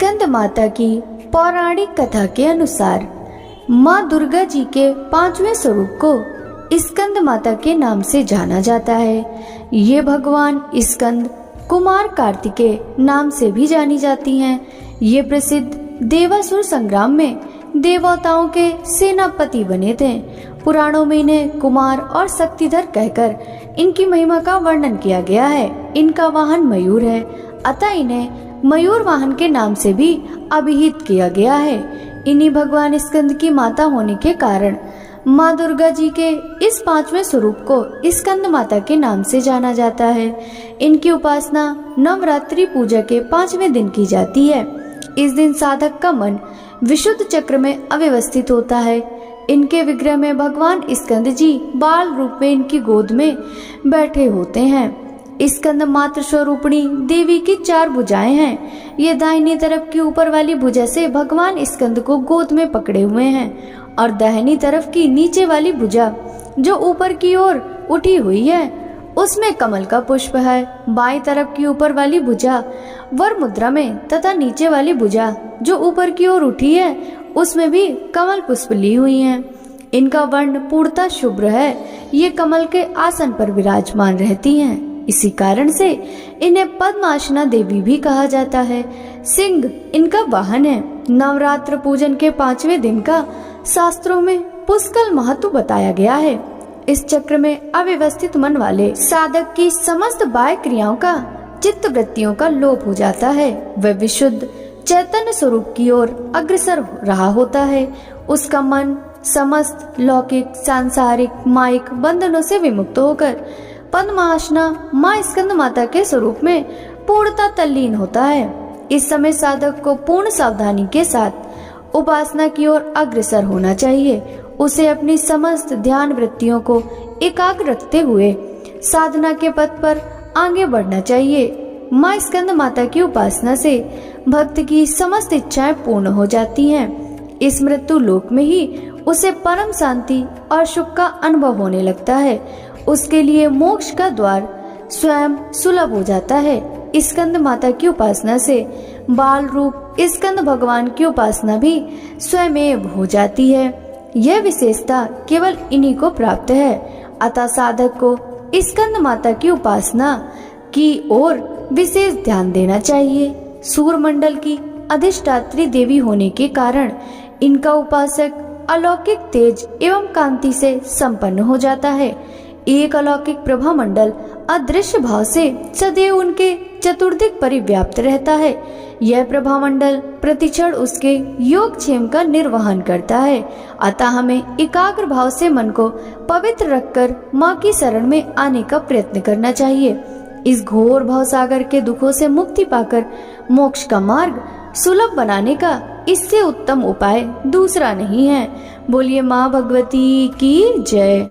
स्कंद माता की पौराणिक कथा के अनुसार माँ दुर्गा जी के 5वें स्वरूप को स्कंद माता के नाम से जाना जाता है। ये भगवान स्कंद कुमार कार्तिकेय नाम से भी जानी जाती हैं। ये प्रसिद्ध देवासुर संग्राम में देवताओं के सेनापति बने थे। पुराणों में इन्हें कुमार और शक्तिधर कहकर इनकी महिमा का वर्णन किया गया है। इनका वाहन मयूर है, अतः इन्हें मयूर वाहन के नाम से भी अभिहित किया गया है। इन्हीं भगवान स्कंद की माता होने के कारण माँ दुर्गा जी के इस 5वें स्वरूप को स्कंद माता के नाम से जाना जाता है। इनकी उपासना नवरात्रि पूजा के 5वें दिन की जाती है। इस दिन साधक का मन विशुद्ध चक्र में अव्यवस्थित होता है। इनके विग्रह में भगवान स्कंद जी बाल रूप में इनकी गोद में बैठे होते हैं। स्कंद मात्र स्वरूपिणी देवी की 4 भुजाएं हैं। ये दाहिनी तरफ की ऊपर वाली भुजा से भगवान स्कंद को गोद में पकड़े हुए हैं और दाहिनी तरफ की नीचे वाली भुजा जो ऊपर की ओर उठी हुई है उसमें कमल का पुष्प है। बाईं तरफ की ऊपर वाली भुजा वर मुद्रा में तथा नीचे वाली भुजा जो ऊपर की ओर उठी है उसमें भी कमल पुष्प ली हुई हैं। इनका वर्ण पूर्णतः शुभ्र है। ये कमल के आसन पर विराजमान रहती हैं। इसी कारण से इन्हें पद्मासना देवी भी कहा जाता है। सिंह इनका वाहन है। नवरात्र पूजन के 5वें दिन का शास्त्रों में पुष्कल महत्व बताया गया है। इस चक्र में अव्यवस्थित मन वाले साधक की समस्त बाह्य क्रियाओं का चित्त वृत्तियों का लोप हो जाता है। वह विशुद्ध चैतन्य स्वरूप की ओर अग्रसर रहा होता है। उसका मन समस्त लौकिक सांसारिक माइक बंधनों से विमुक्त होकर पद्मासना माँ स्कंद माता के स्वरूप में पूर्णतः तल्लीन होता है। इस समय साधक को पूर्ण सावधानी के साथ उपासना की ओर अग्रसर होना चाहिए। उसे अपनी समस्त ध्यान वृत्तियों को एकाग्र रखते हुए साधना के पथ पर आगे बढ़ना चाहिए। माँ स्कंद माता की उपासना से भक्त की समस्त इच्छाएं पूर्ण हो जाती हैं। इस मृत्यु लोक में ही उसे परम शांति और सुख का अनुभव होने लगता है। उसके लिए मोक्ष का द्वार स्वयं सुलभ हो जाता है। स्कंद माता की उपासना से बाल रूप स्कंद भगवान की उपासना भी स्वयमेव हो जाती है। यह विशेषता केवल इन्हीं को प्राप्त है। अतः साधक को स्कंद माता की उपासना की ओर विशेष ध्यान देना चाहिए। सूर्यमंडल की अधिष्ठात्री देवी होने के कारण इनका उपासक अलौकिक तेज एवं कांति से संपन्न हो जाता है। एक अलौकिक प्रभा मंडल अदृश्य भाव से सदैव उनके चतुर्दिक परिव्याप्त रहता है। यह प्रभा मंडल प्रतिक्षण उसके योगक्षेम का निर्वहन करता है। अतः हमें एकाग्र भाव से मन को पवित्र रखकर माँ की शरण में आने का प्रयत्न करना चाहिए। इस घोर भाव सागर के दुखों से मुक्ति पाकर मोक्ष का मार्ग सुलभ बनाने का इससे उत्तम उपाय दूसरा नहीं है। बोलिए माँ भगवती की जय।